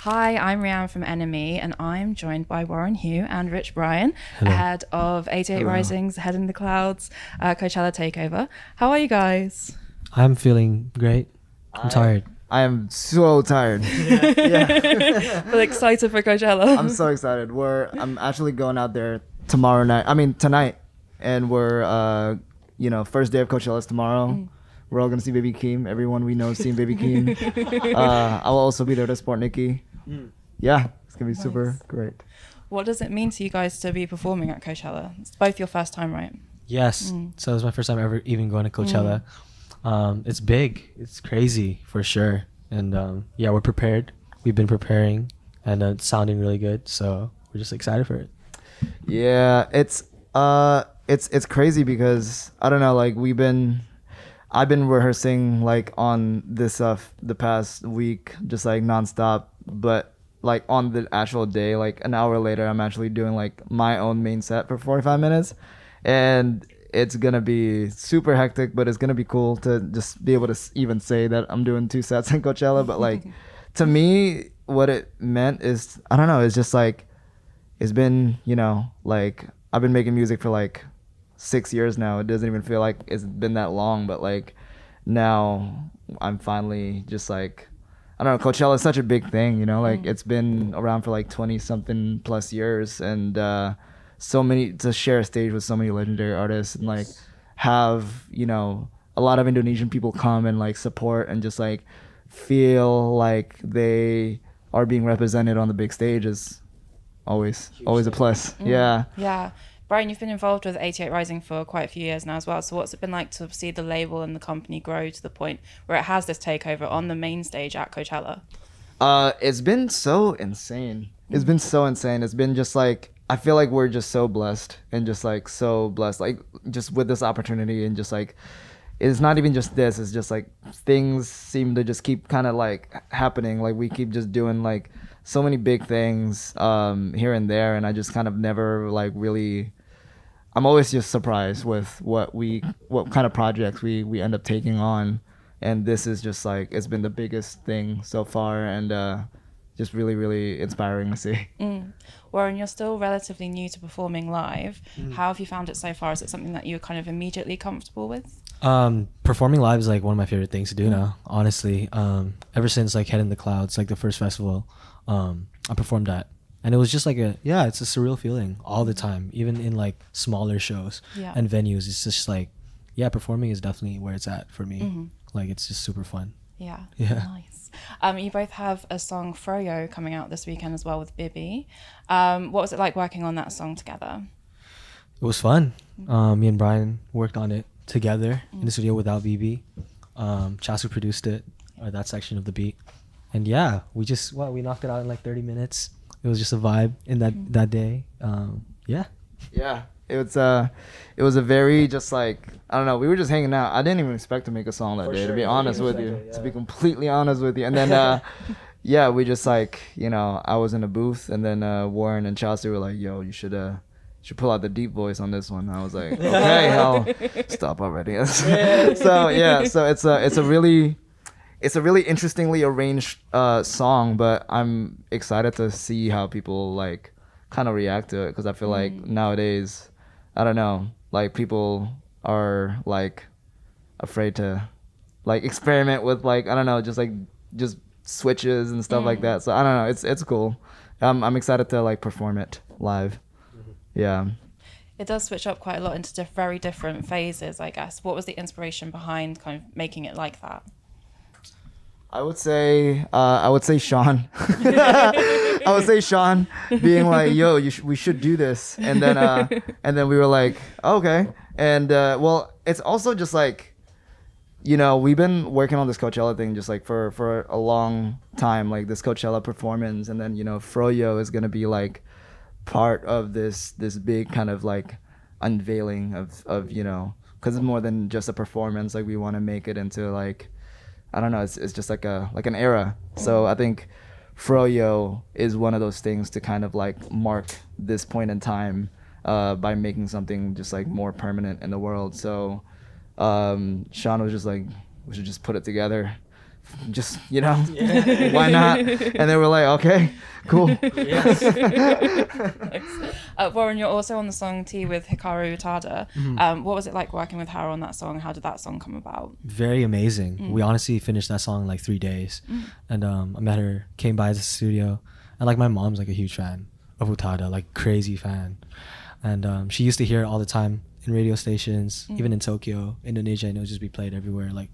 Hi, I'm Rianne from Enemy, and I'm joined by Warren Hue and Rich Brian, Hello. ahead of 88 Hello. Rising's Head in the Clouds Coachella Takeover. How are you guys? I'm feeling great. I'm tired. I am so tired. Feel excited for Coachella? I'm so excited. I'm actually going out there tonight, and we're first day of Coachella is tomorrow. We're all gonna see Baby Keem. Everyone we know is seeing Baby Keem. I'll also be there to support Nikki. Yeah, it's gonna be super great. What does it mean to you guys to be performing at Coachella? It's both your first time, right? Yes. So it's my first time ever even going to Coachella. It's big. It's crazy for sure. And yeah, we're prepared. We've been preparing, and it's sounding really good. So we're just excited for it. Yeah, it's crazy because I don't know. Like I've been rehearsing like on this stuff the past week, just like nonstop. But like on the actual day, like an hour later, I'm actually doing like my own main set for 45 minutes, and it's gonna be super hectic. But it's gonna be cool to just be able to even say that I'm doing 2 sets in Coachella. But like to me, what it meant is I don't know. It's just like it's been like I've been making music for like 6 years now. It doesn't even feel like it's been that long, but like now I'm finally just like I don't know. Coachella is such a big thing, like it's been around for like 20 something plus years, and so many to share a stage with so many legendary artists and like have a lot of Indonesian people come and like support and just like feel like they are being represented on the big stage is always a plus. Yeah. Brian, you've been involved with 88 Rising for quite a few years now as well. So what's it been like to see the label and the company grow to the point where it has this takeover on the main stage at Coachella? It's been so insane. It's been so insane. It's been just like I feel like we're just so blessed and just like so blessed, like just with this opportunity, and just like it's not even just this. It's just like things seem to just keep kind of like happening. Like we keep just doing like so many big things here and there, and I just kind of never like really. I'm always just surprised with what kind of projects we end up taking on, and this is just like it's been the biggest thing so far, and just really really inspiring to see. Warren, you're still relatively new to performing live. How have you found it so far? Is it something that you're kind of immediately comfortable with? Performing live is like one of my favorite things to do now, honestly. Ever since like Head in the Clouds, like the first festival I performed at, and it was just like it's a surreal feeling all the time, even in like smaller shows and venues. It's just like performing is definitely where it's at for me. Like it's just super fun. Yeah. Nice. You both have a song Froyo coming out this weekend as well with BIBI. What was it like working on that song together? It was fun. Me and Brian worked on it together in the studio without BIBI. Chasu produced it, or that section of the beat, and we knocked it out in like 30 minutes. It was just a vibe in that day. It was a very just like I don't know. We were just hanging out. I didn't even expect to make a song that day, to be honest with you. To be completely honest with you, and then we just like I was in a booth, and then Warren and Chelsea were like, "Yo, you should pull out the deep voice on this one." I was like, "Okay, I'll stop already." So it's a really interestingly arranged song, but I'm excited to see how people like kind of react to it, because I feel like nowadays, I don't know, like people are like afraid to like experiment with like I don't know, just switches and stuff like that. So I don't know, it's cool. I'm excited to like perform it live. Yeah. It does switch up quite a lot into very different phases, I guess. What was the inspiration behind kind of making it like that? I would say Sean. I would say Sean being like, "Yo, we should do this," and then we were like, "Okay." And well, it's also just like, we've been working on this Coachella thing just like for a long time, like this Coachella performance, and then Froyo is gonna be like part of this big kind of like unveiling of because it's more than just a performance. Like we want to make it into like. I don't know. It's just like an era. So I think Froyo is one of those things to kind of like mark this point in time by making something just like more permanent in the world. So Sean was just like, we should just put it together. just why not? And they were like, okay, cool. Yes. Nice. Warren, you're also on the song Tea with Hikaru Utada. What was it like working with her on that song? How did that song come about? Very amazing. We honestly finished that song in like 3 days. And I met her, came by the studio, and like my mom's like a huge fan of Utada, like crazy fan. And she used to hear it all the time in radio stations, even in Tokyo, Indonesia, and it would just be played everywhere, like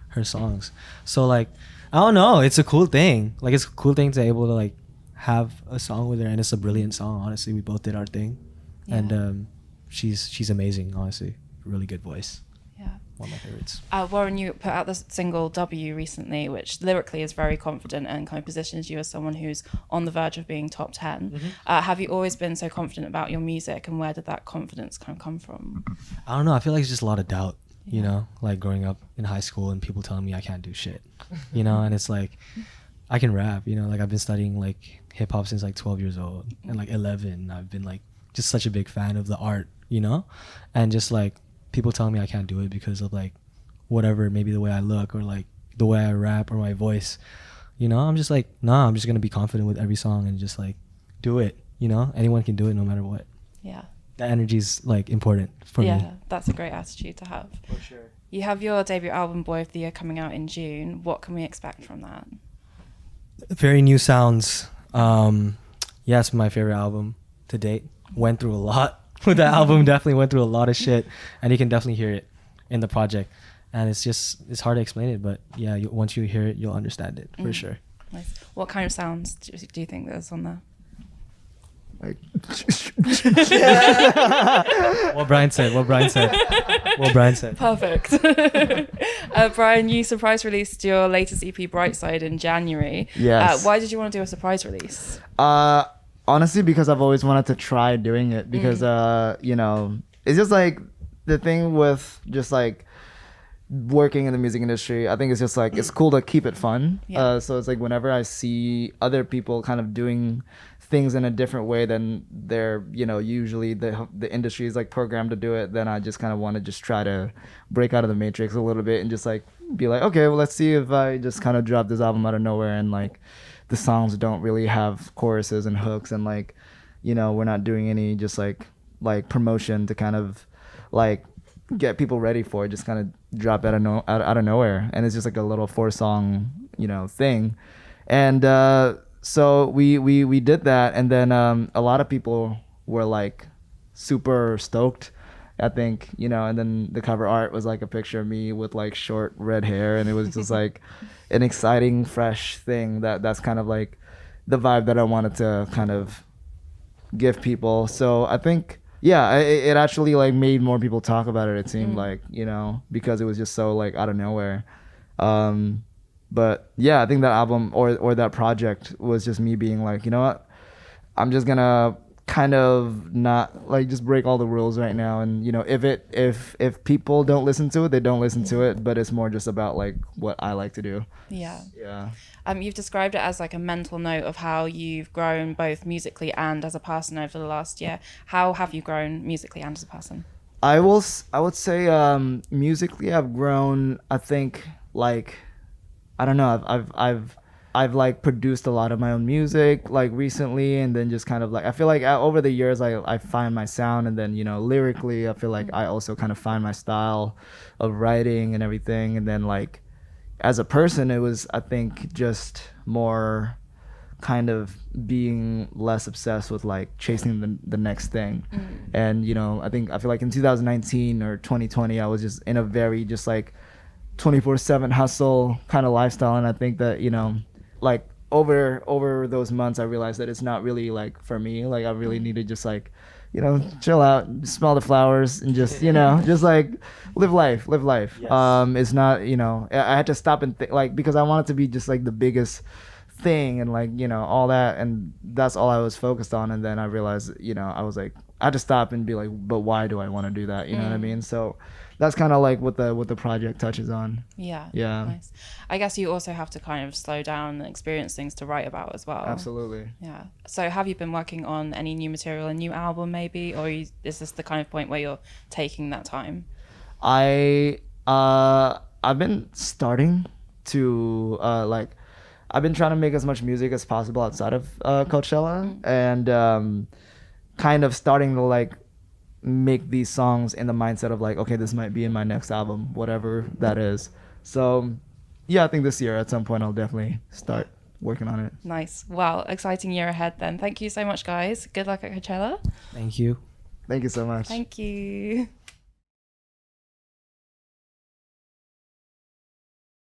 her songs. So like, I don't know, it's a cool thing. Like it's a cool thing to able to like have a song with her, and it's a brilliant song. Honestly, we both did our thing. Yeah. And she's amazing, honestly. Really good voice. Yeah. One of my favorites. Warren, you put out the single W recently, which lyrically is very confident and kind of positions you as someone who's on the verge of being top 10. Have you always been so confident about your music, and where did that confidence kind of come from? I don't know. I feel like it's just a lot of doubt, you know, like growing up in high school and people telling me I can't do shit, you know, and it's like, I can rap, you know, like I've been studying like hip hop since like 12 years old, and like 11, I've been like just such a big fan of the art, you know, and just like people telling me I can't do it because of like whatever, maybe the way I look or like the way I rap or my voice, you know, I'm just like, nah, I'm just gonna be confident with every song and just like do it, you know, anyone can do it no matter what. Yeah. That energy is like important for me. Yeah, that's a great attitude to have. For sure. You have your debut album Boy of the Year coming out in June. What can we expect from that? Very new sounds. Yeah, it's my favorite album to date. Went through a lot with that album. Definitely went through a lot of shit, and you can definitely hear it in the project. And it's hard to explain it, but yeah, once you hear it, you'll understand it for sure. Nice. What kind of sounds do you think there's on there? Like, What Brian said. Perfect. Brian, you surprise released your latest EP Brightside in January. Yes. Why did you want to do a surprise release? Honestly, because I've always wanted to try doing it, because you know, it's just like the thing with just like working in the music industry, I think it's just like it's cool to keep it fun. Yeah. So it's like whenever I see other people kind of doing things in a different way than they're, you know, usually the industry is like programmed to do it, then I just kind of want to just try to break out of the matrix a little bit and just like be like, okay, well, let's see if I just kind of drop this album out of nowhere and like the songs don't really have choruses and hooks, and like, you know, we're not doing any just like promotion to kind of like get people ready for it, just kind of drop out of nowhere, and it's just like a little 4-song, you know, thing. And so we did that, and then a lot of people were like super stoked, I think, you know, and then the cover art was like a picture of me with like short red hair, and it was just like an exciting, fresh thing that's kind of like the vibe that I wanted to kind of give people. So I think, yeah, it actually like made more people talk about it, it seemed like, you know, because it was just so like out of nowhere. But yeah, I think that album or that project was just me being like, you know what, I'm just gonna kind of not like just break all the rules right now, and you know, if people don't listen to it, they don't listen to it, but it's more just about like what I like to do. Yeah. You've described it as like a mental note of how you've grown both musically and as a person over the last year. How have you grown musically and as a person? I would say musically I've grown, I think, like, I don't know, I've like produced a lot of my own music like recently, and then just kind of like I feel like over the years I find my sound, and then, you know, lyrically I feel like I also kind of find my style of writing and everything. And then like as a person, it was, I think, just more kind of being less obsessed with like chasing the next thing. And you know, I feel like in 2019 or 2020 I was just in a very just like 24/7 hustle kind of lifestyle, and I think that, you know, like over those months I realized that it's not really like for me. Like I really need to just like, you know, chill out, smell the flowers, and just, you know, just like live life. Yes. It's not, you know, I had to stop and like, because I wanted to be just like the biggest thing and like, you know, all that, and that's all I was focused on. And then I realized, you know, I was like, I had to stop and be like, but why do I want to do that? You know what I mean? So that's kind of like what the project touches on. Yeah. Nice. I guess you also have to kind of slow down and experience things to write about as well. Absolutely. Yeah. So have you been working on any new material, a new album maybe, or is this the kind of point where you're taking that time? I've been starting to like I've been trying to make as much music as possible outside of Coachella, and kind of starting to like make these songs in the mindset of like, okay, this might be in my next album, whatever that is. So yeah, I think this year at some point I'll definitely start working on it. Nice. Wow, exciting year ahead then. Thank you so much, guys. Good luck at Coachella. Thank you. Thank you so much. Thank you.